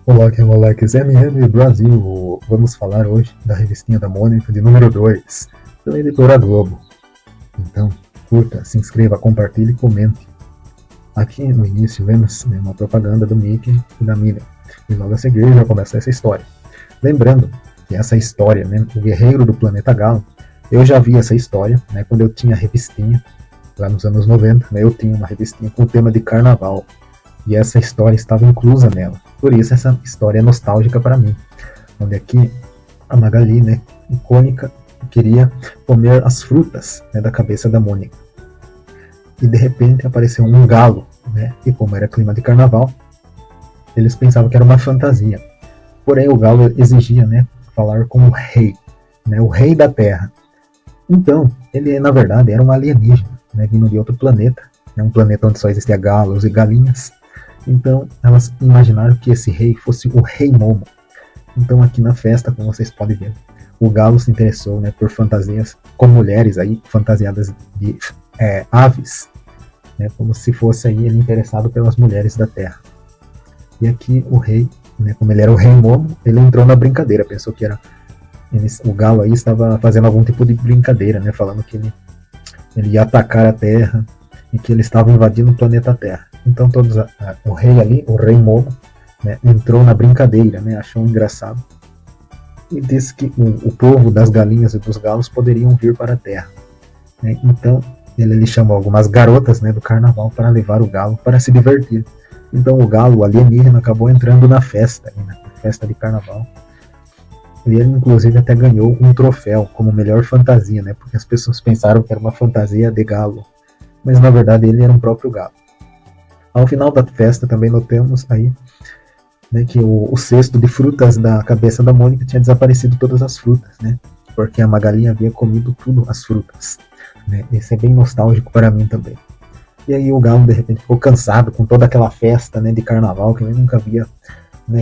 Olá, que moleques, MM Brasil. Vamos falar hoje da revistinha da Mônica de número 2, pela editora Globo. Então, curta, se inscreva, compartilhe e comente. Aqui no início vemos uma propaganda do Mickey e da Minnie, e logo a seguir já começa essa história. Lembrando que essa história, o Guerreiro do Planeta Galo, eu já vi essa história quando eu tinha revistinha, lá nos anos 90, eu tinha uma revistinha com o tema de carnaval. E essa história estava inclusa nela. Por isso essa história é nostálgica para mim. Onde aqui a Magali, icônica, queria comer as frutas da cabeça da Mônica. E de repente apareceu um galo, e como era clima de carnaval, eles pensavam que era uma fantasia. Porém o galo exigia falar com o rei, o rei da terra. Então ele na verdade era um alienígena, vindo de outro planeta, um planeta onde só existia galos e galinhas. Então elas imaginaram que esse rei fosse o Rei Momo. Então aqui na festa, como vocês podem ver, o galo se interessou por fantasias com mulheres aí, fantasiadas de aves, como se fosse aí ele interessado pelas mulheres da terra. E aqui o rei, como ele era o Rei Momo, ele entrou na brincadeira, pensou que era o galo aí estava fazendo algum tipo de brincadeira, falando que ele ia atacar a terra e que ele estava invadindo o planeta Terra. Então todos o rei ali, o Rei Momo, entrou na brincadeira, achou engraçado e disse que o povo das galinhas e dos galos poderiam vir para a Terra. Então ele chamou algumas garotas do carnaval para levar o galo para se divertir. Então o galo, o alienígena, acabou entrando na festa, na festa de carnaval. E ele inclusive até ganhou um troféu como melhor fantasia, porque as pessoas pensaram que era uma fantasia de galo, mas na verdade ele era um próprio galo. Ao final da festa também notamos aí que o cesto de frutas da cabeça da Mônica tinha desaparecido todas as frutas, porque a Magali havia comido tudo as frutas. Esse é bem nostálgico para mim também. E aí o galo de repente ficou cansado com toda aquela festa de carnaval que ele nunca havia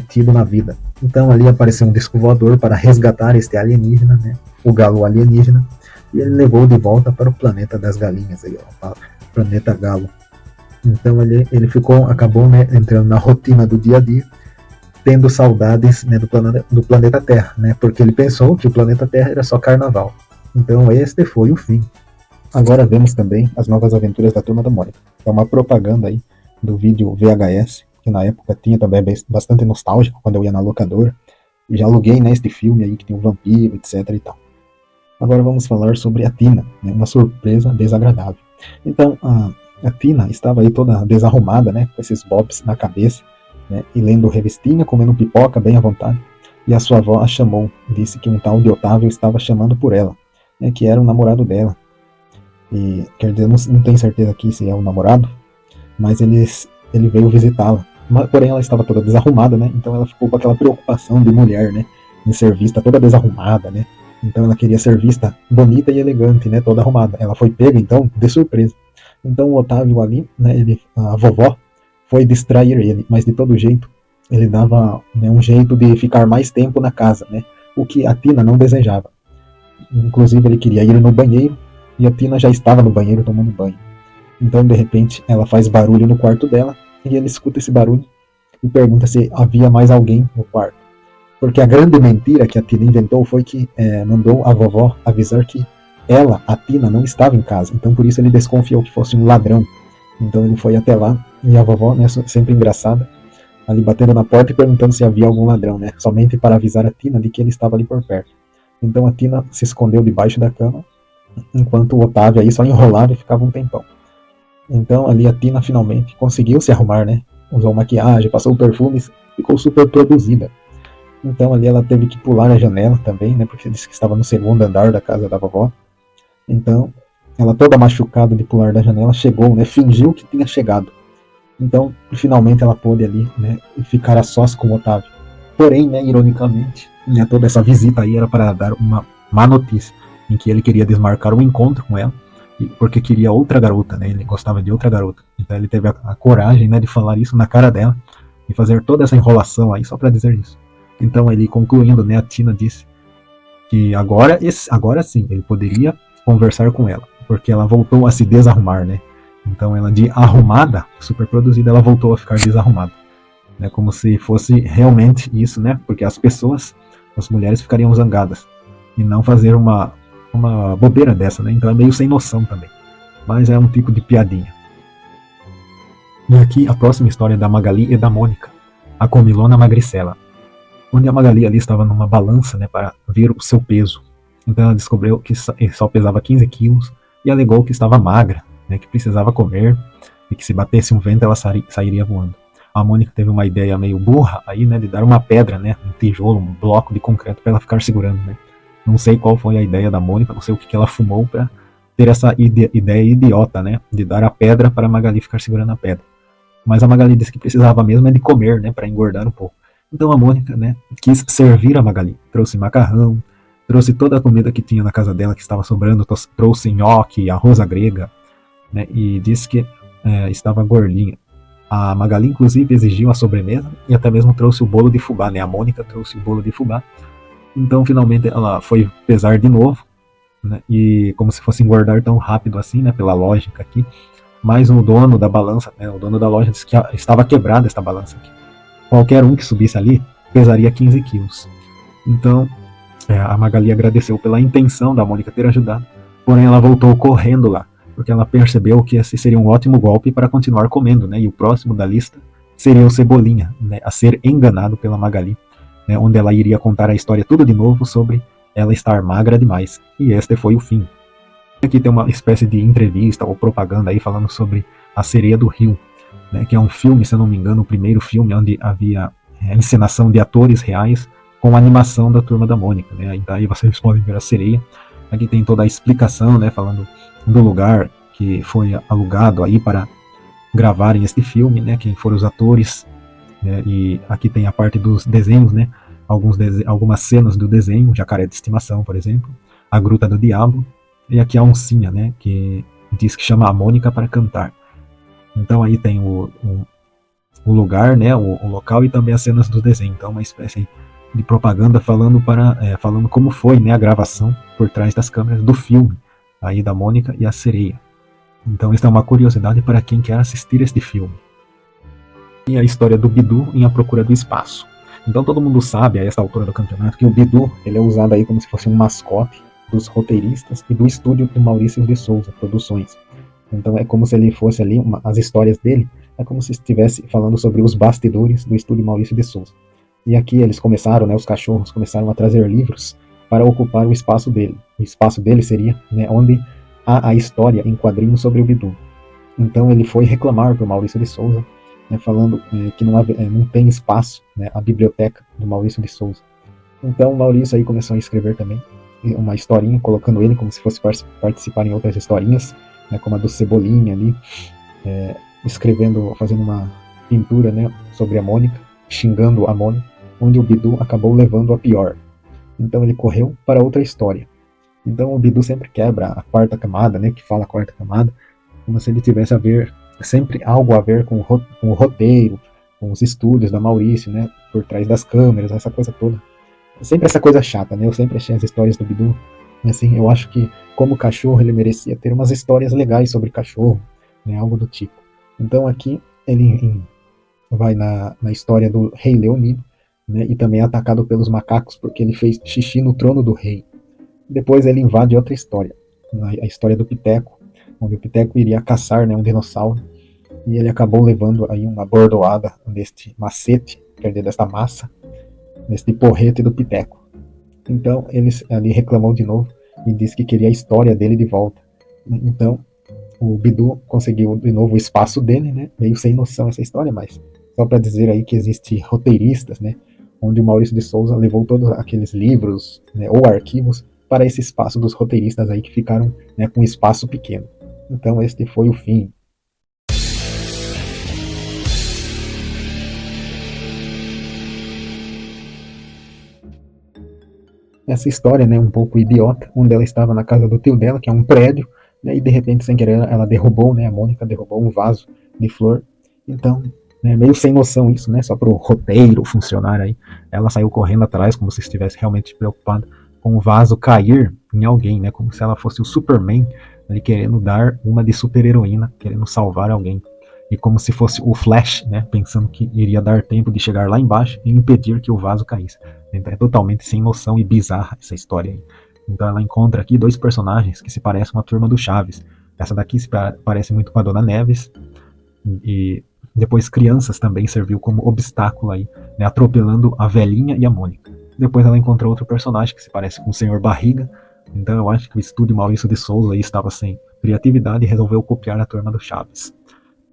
tido na vida. Então ali apareceu um disco voador para resgatar este alienígena, o galo alienígena, e ele levou de volta para o planeta das galinhas, aí, o planeta Galo. Então ele acabou entrando na rotina do dia a dia, tendo saudades do planeta Terra, porque ele pensou que o planeta Terra era só carnaval. Então este foi o fim. Agora vemos também as novas aventuras da Turma da Mônica. É uma propaganda aí do vídeo VHS, que na época tinha também bastante nostálgico, quando eu ia na locadora. E já aluguei este filme aí, que tem um vampiro, etc e tal. Agora vamos falar sobre a Tina, uma surpresa desagradável. Então a Tina estava aí toda desarrumada, com esses bobs na cabeça, e lendo revistinha, comendo pipoca bem à vontade. E a sua avó a chamou, disse que um tal de Otávio estava chamando por ela, que era o namorado dela. E quer dizer, não tenho certeza aqui se é o namorado, mas ele veio visitá-la. Porém ela estava toda desarrumada, então ela ficou com aquela preocupação de mulher, em ser vista toda desarrumada, Então ela queria ser vista bonita e elegante, toda arrumada. Ela foi pega então de surpresa. Então o Otávio ali, a vovó foi distrair ele, mas de todo jeito ele dava um jeito de ficar mais tempo na casa, o que a Tina não desejava. Inclusive ele queria ir no banheiro e a Tina já estava no banheiro tomando banho. Então de repente ela faz barulho no quarto dela e ele escuta esse barulho e pergunta se havia mais alguém no quarto. Porque a grande mentira que a Tina inventou foi que mandou a vovó avisar que ela, a Tina, não estava em casa. Então por isso ele desconfiou que fosse um ladrão. Então ele foi até lá e a vovó, sempre engraçada, ali batendo na porta e perguntando se havia algum ladrão, somente para avisar a Tina de que ele estava ali por perto. Então a Tina se escondeu debaixo da cama, enquanto o Otávio aí só enrolava e ficava um tempão. Então ali a Tina finalmente conseguiu se arrumar, usou maquiagem, passou perfumes, ficou super produzida. Então ali ela teve que pular a janela também, porque disse que estava no segundo andar da casa da vovó. Então ela toda machucada de pular da janela chegou, fingiu que tinha chegado. Então finalmente ela pôde ali, ficar a sós com o Otávio. Porém, ironicamente, né, toda essa visita aí era para dar uma má notícia, em que ele queria desmarcar um encontro com ela, porque queria outra garota, né, ele gostava de outra garota. Então ele teve a coragem, né, de falar isso na cara dela e fazer toda essa enrolação aí só para dizer isso. Então ele concluindo, né, a Tina disse que agora sim ele poderia conversar com ela, porque ela voltou a se desarrumar, né? Então ela de arrumada, super produzida, ela voltou a ficar desarrumada, né? Como se fosse realmente isso, né? Porque as mulheres ficariam zangadas e não fazer uma bobeira dessa, né? Então é meio sem noção também, mas é um tipo de piadinha. E aqui a próxima história é da Magali e da Mônica, a comilona magricela, onde a Magali ali estava numa balança, né, para ver o seu peso. Então ela descobriu que só pesava 15 quilos e alegou que estava magra, né, que precisava comer e que se batesse um vento ela sairia voando. A Mônica teve uma ideia meio burra aí, né, de dar uma pedra, né, um tijolo, um bloco de concreto para ela ficar segurando, né. Não sei qual foi a ideia da Mônica, não sei o que ela fumou para ter essa ideia idiota, né, de dar a pedra para a Magali ficar segurando a pedra. Mas a Magali disse que precisava mesmo é de comer, né, para engordar um pouco. Então a Mônica, né, quis servir a Magali. Trouxe macarrão, trouxe toda a comida que tinha na casa dela que estava sobrando, trouxe nhoque, arroz à grega, né, e disse que estava gordinha. A Magali, inclusive, exigiu a sobremesa e até mesmo trouxe o bolo de fubá, né? A Mônica trouxe o bolo de fubá. Então, finalmente, ela foi pesar de novo, né? E como se fosse engordar tão rápido assim, né? Pela lógica aqui. Mas o dono da balança, né? O dono da loja disse que estava quebrada esta balança aqui. Qualquer um que subisse ali pesaria 15 quilos. Então, a Magali agradeceu pela intenção da Mônica ter ajudado, porém ela voltou correndo lá, porque ela percebeu que esse seria um ótimo golpe para continuar comendo, né? E o próximo da lista seria o Cebolinha, né? A ser enganado pela Magali, né? Onde ela iria contar a história tudo de novo sobre ela estar magra demais. E este foi o fim. Aqui tem uma espécie de entrevista ou propaganda aí falando sobre A Sereia do Rio, né, que é um filme, se eu não me engano, o primeiro filme onde havia encenação de atores reais com a animação da Turma da Mônica, né? E daí vocês podem ver a sereia. Aqui tem toda a explicação, né, falando do lugar que foi alugado aí para gravarem este filme, né, quem foram os atores, né, e aqui tem a parte dos desenhos, né, algumas cenas do desenho, Jacaré de Estimação, por exemplo, A Gruta do Diabo, e aqui a oncinha, né, que diz que chama a Mônica para cantar. Então aí tem o lugar, né, o local e também as cenas do desenho. Então uma espécie de propaganda falando falando como foi, né, a gravação por trás das câmeras do filme aí da Mônica e a Sereia. Então esta é uma curiosidade para quem quer assistir este filme. E a história do Bidu em A Procura do Espaço. Então todo mundo sabe a essa altura do campeonato que o Bidu ele é usado aí como se fosse um mascote dos roteiristas e do estúdio do Maurício de Souza Produções. Então é como se ele fosse ali, as histórias dele, é como se estivesse falando sobre os bastidores do estúdio Maurício de Souza. E aqui eles começaram, né, os cachorros começaram a trazer livros para ocupar o espaço dele. O espaço dele seria, né, onde há a história em quadrinhos sobre o Bidu. Então ele foi reclamar para o Maurício de Souza, né, falando que não tem espaço, né, a biblioteca do Maurício de Souza. Então o Maurício aí começou a escrever também uma historinha, colocando ele como se fosse participar em outras historinhas, né, como a do Cebolinha ali, escrevendo, fazendo uma pintura, né, sobre a Mônica, xingando a Mônica, onde o Bidu acabou levando a pior. Então ele correu para outra história. Então o Bidu sempre quebra a quarta camada, né, que fala a quarta camada, como se ele tivesse a ver, sempre algo a ver com o roteiro, com os estúdios da Maurício, né, por trás das câmeras, essa coisa toda. Sempre essa coisa chata, né? Eu sempre achei as histórias do Bidu, assim, eu acho que como cachorro ele merecia ter umas histórias legais sobre cachorro, né? Algo do tipo. Então aqui ele vai na história do rei Leonido, né? E também é atacado pelos macacos porque ele fez xixi no trono do rei. Depois ele invade outra história, a história do Piteco, onde o Piteco iria caçar, né, um dinossauro, e ele acabou levando aí uma bordoada deste macete, quer dizer, desta massa, nesse porrete do Piteco. Então ele ali reclamou de novo e disse que queria a história dele de volta. Então o Bidu conseguiu de novo o espaço dele, né? Meio sem noção essa história, mas só para dizer aí que existe roteiristas, né? Onde o Maurício de Souza levou todos aqueles livros, né, ou arquivos para esse espaço dos roteiristas aí que ficaram, né, com um espaço pequeno. Então este foi o fim. essa história, né, um pouco idiota, onde ela estava na casa do tio dela, que é um prédio, né, e de repente, sem querer, ela derrubou, né, a Mônica derrubou um vaso de flor. Então, né, meio sem noção isso, né, só para o roteiro funcionar aí. Ela saiu correndo atrás, como se estivesse realmente preocupada com o vaso cair em alguém, né, como se ela fosse o Superman, ali querendo dar uma de super-heroína, querendo salvar alguém. E como se fosse o Flash, né, pensando que iria dar tempo de chegar lá embaixo e impedir que o vaso caísse. Então é totalmente sem noção e bizarra essa história aí. Então ela encontra aqui dois personagens que se parecem com a turma do Chaves. Essa daqui se parece muito com a Dona Neves, e depois crianças também serviu como obstáculo aí, né, atropelando a velhinha e a Mônica. Depois ela encontrou outro personagem que se parece com o Senhor Barriga. Então eu acho que o estúdio Maurício de Souza aí estava sem criatividade e resolveu copiar a turma do Chaves.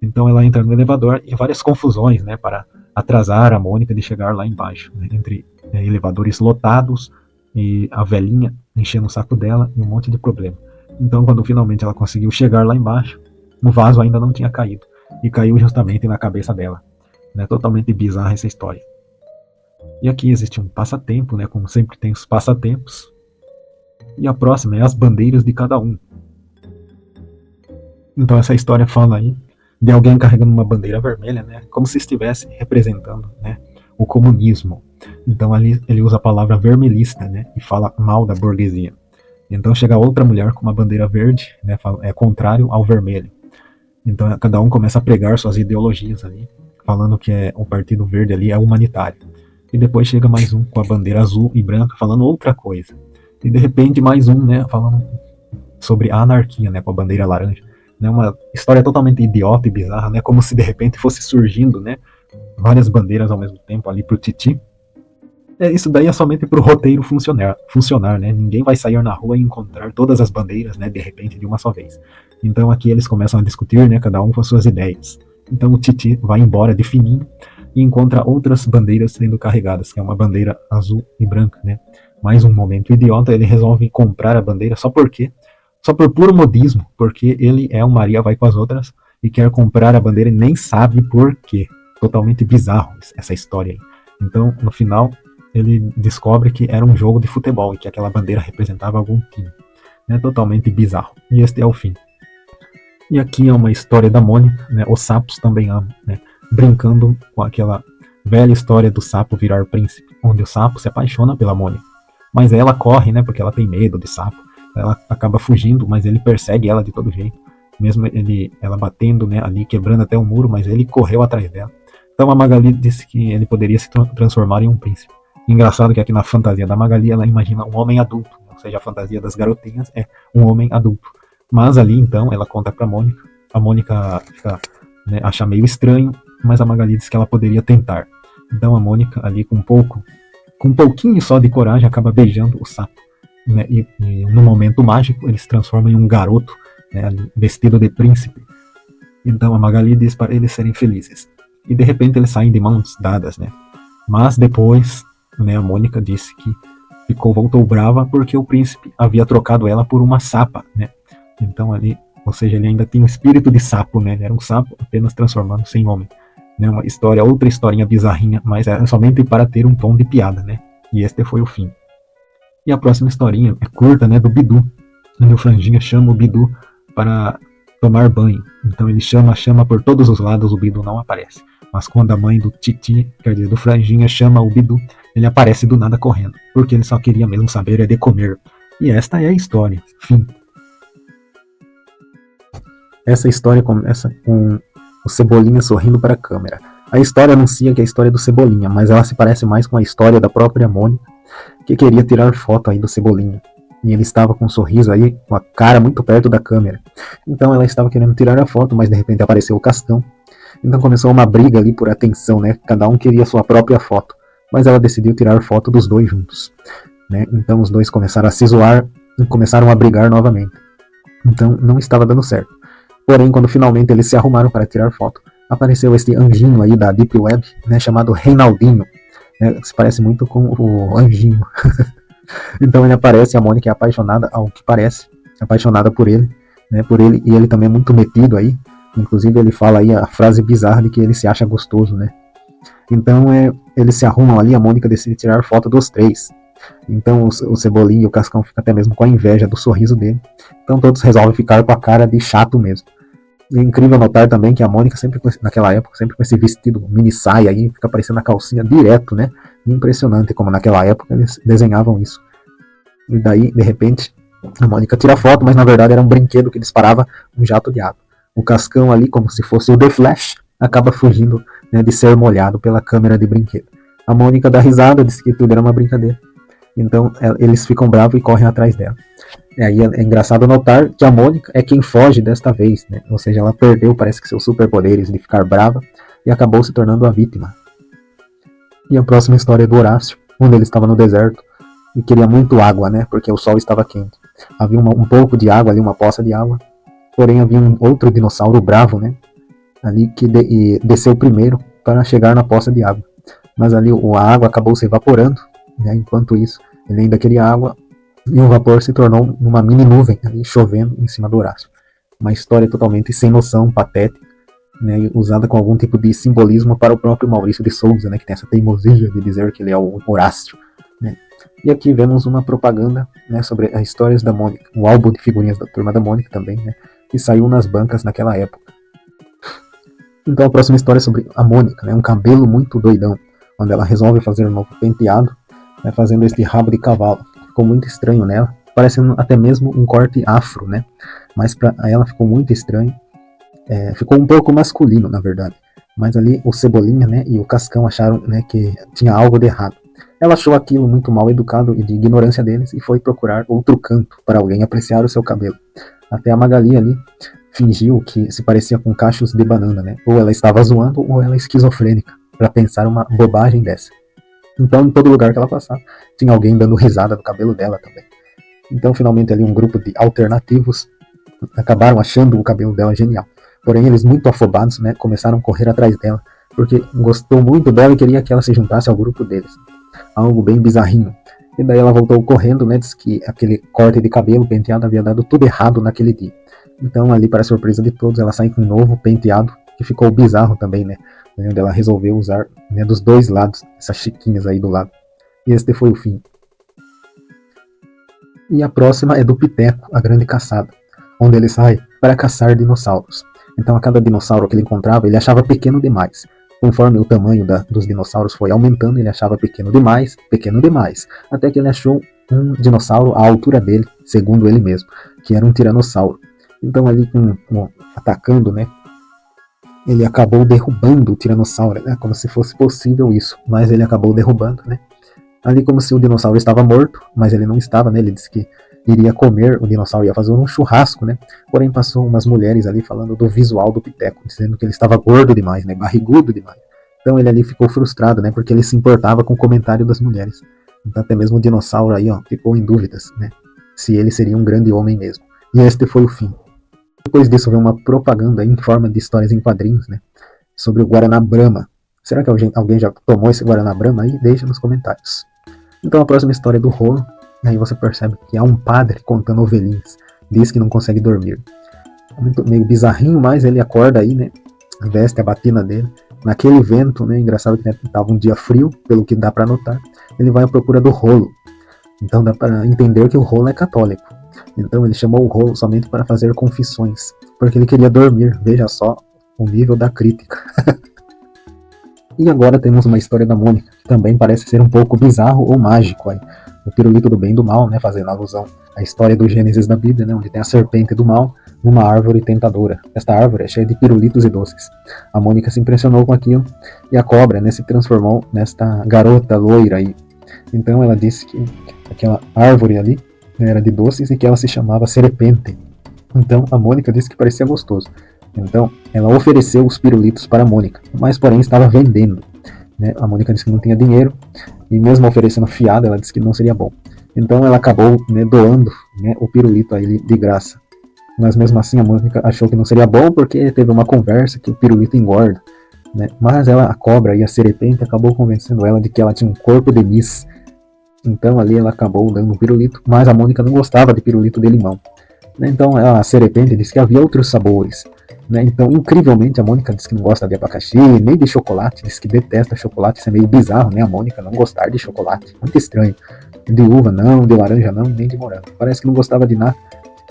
Então ela entra no elevador e várias confusões, né, para atrasar a Mônica de chegar lá embaixo, né, entre elevadores lotados e a velhinha enchendo o saco dela e um monte de problema. Então quando finalmente ela conseguiu chegar lá embaixo, o vaso ainda não tinha caído e caiu justamente na cabeça dela, né, totalmente bizarra essa história. E aqui existe um passatempo, né, como sempre tem os passatempos. E a próxima é as bandeiras de cada um. Então essa história fala aí de alguém carregando uma bandeira vermelha, né, como se estivesse representando, né, o comunismo. Então ali ele usa a palavra vermelhista, né, e fala mal da burguesia. Então chega outra mulher com uma bandeira verde, né, é contrário ao vermelho. Então cada um começa a pregar suas ideologias ali, falando que o Partido Verde ali é humanitário. E depois chega mais um com a bandeira azul e branca falando outra coisa. E de repente mais um, né, falando sobre a anarquia, né, com a bandeira laranja. Né, uma história totalmente idiota e bizarra, né, como se de repente fosse surgindo, né, várias bandeiras ao mesmo tempo ali pro Titi. Isso daí é somente pro roteiro funcionar, né? Ninguém vai sair na rua e encontrar todas as bandeiras, né, de repente, de uma só vez. Então aqui eles começam a discutir, né, cada um com as suas ideias. Então o Titi vai embora de fininho e encontra outras bandeiras sendo carregadas, que é uma bandeira azul e branca, né? Mais um momento idiota, ele resolve comprar a bandeira só por puro modismo, porque ele é um Maria vai com as outras e quer comprar a bandeira e nem sabe por quê. Totalmente bizarro essa história aí. Então, no final, ele descobre que era um jogo de futebol e que aquela bandeira representava algum time. É totalmente bizarro. E este é o fim. E aqui é uma história da Mônica, né? Os sapos também amam, né? Brincando com aquela velha história do sapo virar príncipe, onde o sapo se apaixona pela Mônica. Mas ela corre, né? Porque ela tem medo de sapo. Ela acaba fugindo, mas ele persegue ela de todo jeito. Mesmo ela batendo, né, ali, quebrando até o muro, mas ele correu atrás dela. Então a Magali disse que ele poderia se transformar em um príncipe. Engraçado que aqui na fantasia da Magali ela imagina um homem adulto, ou seja, a fantasia das garotinhas é um homem adulto. Mas ali então ela conta pra Mônica, a Mônica fica, né, acha meio estranho, mas a Magali diz que ela poderia tentar. Então a Mônica ali com um pouquinho só de coragem acaba beijando o sapo, né, e no momento mágico ele se transforma em um garoto, né, vestido de príncipe. Então a Magali diz para eles serem felizes. E de repente eles saem de mãos dadas, né? Mas depois, né, a Mônica disse que voltou brava porque o príncipe havia trocado ela por uma sapa, né? Então ali, ou seja, ele ainda tinha um espírito de sapo, né? Ele era um sapo apenas transformando-se em homem. Né? Uma história, outra historinha bizarrinha, mas é somente para ter um tom de piada, né? E este foi o fim. E a próxima historinha é curta, né, do Bidu, onde o Franjinha chama o Bidu para tomar banho. Então ele chama por todos os lados, o Bidu não aparece. Mas quando a mãe do Titi, quer dizer, do Franjinha, chama o Bidu, ele aparece do nada correndo, porque ele só queria mesmo saber de comer. E esta é a história. Fim. Essa história começa com o Cebolinha sorrindo para a câmera. A história anuncia que é a história do Cebolinha, mas ela se parece mais com a história da própria Mônica, que queria tirar foto aí do Cebolinha. E ele estava com um sorriso aí, com a cara muito perto da câmera. Então ela estava querendo tirar a foto, mas de repente apareceu o Cascão. Então começou uma briga ali por atenção, né? Cada um queria sua própria foto. Mas ela decidiu tirar foto dos dois juntos, né? Então os dois começaram a se zoar e começaram a brigar novamente. Então não estava dando certo. Porém, quando finalmente eles se arrumaram para tirar foto, apareceu esse anjinho aí da Deep Web, né? Chamado Reinaldinho. Né, que se parece muito com o anjinho. Então ele aparece, a Mônica é apaixonada, ao que parece, apaixonada por ele, né, e ele também é muito metido aí. Inclusive ele fala aí a frase bizarra de que ele se acha gostoso, né? Então eles se arrumam ali, a Mônica decide tirar foto dos três. Então o Cebolinha e o Cascão ficam até mesmo com a inveja do sorriso dele. Então todos resolvem ficar com a cara de chato mesmo. E é incrível notar também que a Mônica, sempre naquela época, sempre com esse vestido mini saia aí, fica aparecendo a calcinha direto, né? Impressionante como naquela época eles desenhavam isso. E daí, de repente, a Mônica tira a foto, mas na verdade era um brinquedo que disparava um jato de água. O Cascão ali, como se fosse o The Flash, acaba fugindo, né, de ser molhado pela câmera de brinquedo. A Mônica dá risada, diz que tudo era uma brincadeira. Então eles ficam bravos e correm atrás dela. E aí é engraçado notar que a Mônica é quem foge desta vez, né? Ou seja, ela perdeu, parece que seus superpoderes de ficar brava e acabou se tornando a vítima. E a próxima história é do Horácio, onde ele estava no deserto e queria muito água, né? Porque o sol estava quente. Havia um pouco de água ali, uma poça de água. Porém havia um outro dinossauro bravo, né? Ali que desceu primeiro para chegar na poça de água. Mas ali a água acabou se evaporando, né? Enquanto isso, ele ainda queria água e o vapor se tornou uma mini nuvem ali chovendo em cima do Horácio. Uma história totalmente sem noção, patética, né? Usada com algum tipo de simbolismo para o próprio Maurício de Souza, né? Que tem essa teimosia de dizer que ele é o Horácio, né? E aqui vemos uma propaganda, né, sobre as histórias da Mônica, um álbum de figurinhas da Turma da Mônica também, né? Que saiu nas bancas naquela época. Então a próxima história é sobre a Mônica, né? Um cabelo muito doidão, onde ela resolve fazer um novo penteado, né, fazendo este rabo de cavalo. Ficou muito estranho nela, parecendo até mesmo um corte afro, né? Mas para ela ficou muito estranho. Ficou um pouco masculino, na verdade. Mas ali o Cebolinha, né, e o Cascão acharam, né, que tinha algo de errado. Ela achou aquilo muito mal educado e de ignorância deles e foi procurar outro canto para alguém apreciar o seu cabelo. Até a Magali ali fingiu que se parecia com cachos de banana, né? Ou ela estava zoando ou ela é esquizofrênica para pensar uma bobagem dessa. Então, em todo lugar que ela passava, tinha alguém dando risada do cabelo dela também. Então, finalmente, ali um grupo de alternativos acabaram achando o cabelo dela genial. Porém, eles, muito afobados, né, começaram a correr atrás dela, porque gostou muito dela e queria que ela se juntasse ao grupo deles. Algo bem bizarrinho. E daí ela voltou correndo, né, disse que aquele corte de cabelo penteado havia dado tudo errado naquele dia. Então, ali, para a surpresa de todos, ela sai com um novo penteado, que ficou bizarro também, né? Onde ela resolveu usar, né, dos dois lados, essas chiquinhas aí do lado. E este foi o fim. E a próxima é do Piteco, a Grande Caçada, onde ele sai para caçar dinossauros. Então a cada dinossauro que ele encontrava, ele achava pequeno demais. Conforme o tamanho dos dinossauros foi aumentando, ele achava pequeno demais, até que ele achou um dinossauro à altura dele, segundo ele mesmo, que era um tiranossauro. Então ali atacando, né, ele acabou derrubando o tiranossauro, né, como se fosse possível isso, mas ele acabou derrubando, né, ali como se o dinossauro estava morto, mas ele não estava, né, ele disse que iria comer o dinossauro, ia fazer um churrasco, né, porém passou umas mulheres ali falando do visual do Piteco, dizendo que ele estava gordo demais, né, barrigudo demais. Então ele ali ficou frustrado, né, porque ele se importava com o comentário das mulheres. Então até mesmo o dinossauro aí, ó, ficou em dúvidas, né, se ele seria um grande homem mesmo. E este foi o fim. Depois disso veio uma propaganda em forma de histórias em quadrinhos, né, sobre o Guaraná Brahma. Será que alguém já tomou esse Guaraná Brahma aí? Deixa nos comentários. Então a próxima história é do Rolo. E aí você percebe que há um padre contando ovelhinhas. Diz que não consegue dormir. É meio bizarrinho, mas ele acorda aí, né, veste a batina dele. Naquele vento, né, engraçado que estava um dia frio, pelo que dá para notar. Ele vai à procura do Rolo. Então dá para entender que o Rolo é católico. Então ele chamou o Rolo somente para fazer confissões, porque ele queria dormir. Veja só o nível da crítica. E agora temos uma história da Mônica, que também parece ser um pouco bizarro ou mágico. Aí. O pirulito do bem e do mal, né, fazendo alusão à história do Gênesis da Bíblia, né, onde tem a serpente do mal numa árvore tentadora. Esta árvore é cheia de pirulitos e doces. A Mônica se impressionou com aquilo e a cobra, né, se transformou nesta garota loira aí. Então ela disse que aquela árvore ali, né, era de doces e que ela se chamava Serpente. Então a Mônica disse que parecia gostoso. Então ela ofereceu os pirulitos para a Mônica, mas porém estava vendendo. Né? A Mônica disse que não tinha dinheiro e mesmo oferecendo fiado, ela disse que não seria bom. Então ela acabou, né, doando, né, o pirulito a ele de graça. Mas mesmo assim a Mônica achou que não seria bom porque teve uma conversa que o pirulito engorda. Né? Mas a cobra e a serpente acabou convencendo ela de que ela tinha um corpo de Miss. Então ali ela acabou dando um pirulito, mas a Mônica não gostava de pirulito de limão. Né? Então a serpente disse que havia outros sabores. Né? Então, incrivelmente, a Mônica disse que não gosta de abacaxi, nem de chocolate, disse que detesta chocolate. Isso é meio bizarro, né? A Mônica não gostar de chocolate, muito estranho. de uva não, de laranja não, nem de morango. Parece que não gostava de nada.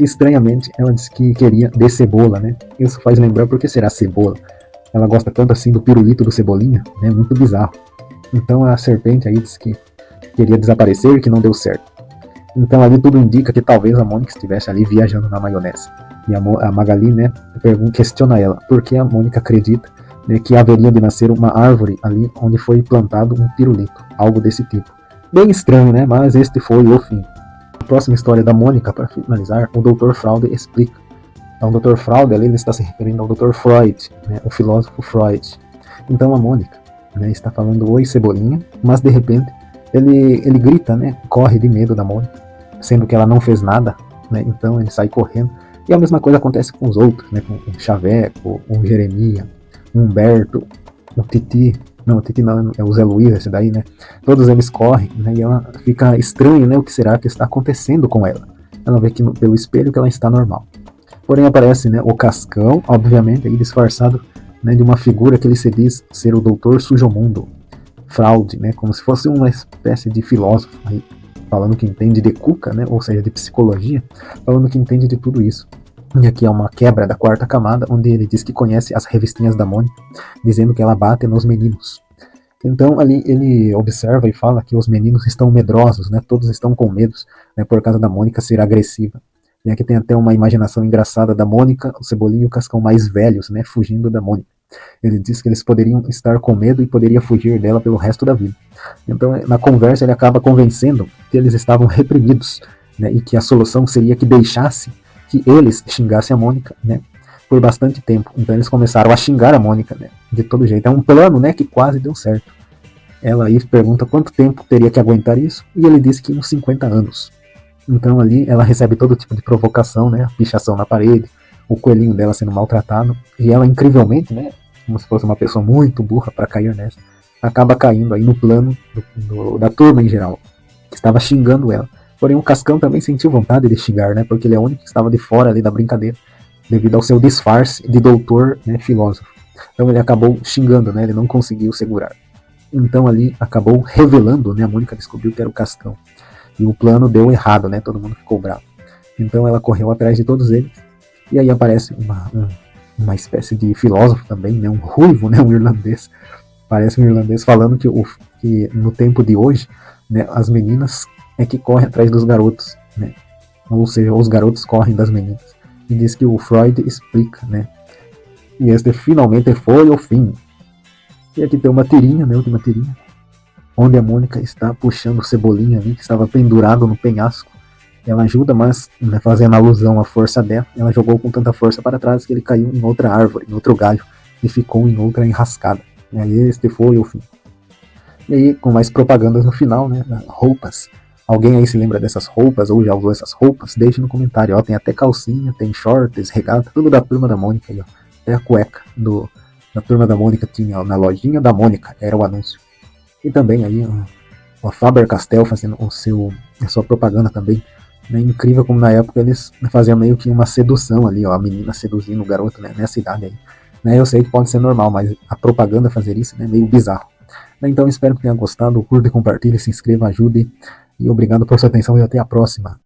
E estranhamente, ela disse que queria de cebola, né? Isso faz lembrar por que será cebola. Ela gosta tanto assim do pirulito do Cebolinha, né? Muito bizarro. Então a serpente aí disse que queria desaparecer e que não deu certo. Então ali tudo indica que talvez a Mônica estivesse ali viajando na maionese. E a Magali, né, questiona ela, por que a Mônica acredita, né, que haveria de nascer uma árvore ali onde foi plantado um pirulito, algo desse tipo. Bem estranho, né, mas este foi o fim. A próxima história da Mônica, para finalizar, o Dr. Fraude explica. Então o Dr. Fraude ali ele está se referindo ao Dr. Freud, né, o filósofo Freud. Então a Mônica, né, está falando oi Cebolinha, mas de repente ele grita, né, corre de medo da Mônica, sendo que ela não fez nada, né, então ele sai correndo. E a mesma coisa acontece com os outros, né, com o Chaveco, o Jeremias, o Humberto, o Titi, não, o Titi não, é o Zé Luiz, esse daí, né, todos eles correm, né, e ela fica estranho, né, o que será que está acontecendo com ela. Ela vê que pelo espelho que ela está normal. Porém aparece, né, o Cascão, obviamente, aí disfarçado, né, de uma figura que ele se diz ser o Doutor Sujomundo, Fraude, né, como se fosse uma espécie de filósofo aí, falando que entende de cuca, né, ou seja, de psicologia, falando que entende de tudo isso. E aqui é uma quebra da quarta camada, onde ele diz que conhece as revistinhas da Mônica, dizendo que ela bate nos meninos. Então ali ele observa e fala que os meninos estão medrosos, né, todos estão com medos, né, por causa da Mônica ser agressiva. E aqui tem até uma imaginação engraçada da Mônica, o Cebolinha e o Cascão mais velhos, né, fugindo da Mônica. Ele diz que eles poderiam estar com medo e poderia fugir dela pelo resto da vida. Então, na conversa, ele acaba convencendo que eles estavam reprimidos, né, e que a solução seria que deixasse que eles xingassem a Mônica, né, por bastante tempo. Então, eles começaram a xingar a Mônica, né, de todo jeito. É um plano, né, que quase deu certo. Ela aí pergunta quanto tempo teria que aguentar isso, e ele disse que uns 50 anos. Então, ali, ela recebe todo tipo de provocação, né, a pichação na parede, o coelhinho dela sendo maltratado, e ela, incrivelmente, né, como se fosse uma pessoa muito burra para cair nessa, acaba caindo aí no plano da turma em geral, que estava xingando ela. Porém, o Cascão também sentiu vontade de xingar, né, porque ele é o único que estava de fora ali da brincadeira, devido ao seu disfarce de doutor, né, filósofo. Então ele acabou xingando, né, ele não conseguiu segurar. Então ali acabou revelando, né, a Mônica descobriu que era o Cascão. E o plano deu errado, né, todo mundo ficou bravo. Então ela correu atrás de todos eles, e aí aparece uma espécie de filósofo também, né, um ruivo, né, um irlandês, parece um irlandês falando que no tempo de hoje, né, as meninas é que correm atrás dos garotos, né, ou seja, os garotos correm das meninas, e diz que o Freud explica, né, e este finalmente foi o fim. E aqui tem uma tirinha, né, última tirinha, onde a Mônica está puxando o Cebolinha ali, que estava pendurado no penhasco. Ela ajuda, mas, né, fazendo alusão à força dela, ela jogou com tanta força para trás que ele caiu em outra árvore, em outro galho, e ficou em outra enrascada. E aí este foi o fim. E aí, com mais propagandas no final, né, roupas. Alguém aí se lembra dessas roupas, ou já usou essas roupas? Deixe no comentário, ó, tem até calcinha, tem shorts, regata, tudo da Turma da Mônica aí, ó. Até a cueca da Turma da Mônica tinha, ó, na lojinha da Mônica, era o anúncio. E também aí, ó, a Faber-Castell fazendo a sua propaganda também. É incrível como na época eles faziam meio que uma sedução ali, ó, a menina seduzindo o garoto, né, nessa idade aí. Né, eu sei que pode ser normal, mas a propaganda fazer isso é, né, meio bizarro. Então espero que tenha gostado, curta, compartilhe, se inscreva, ajude, e obrigado por sua atenção e até a próxima.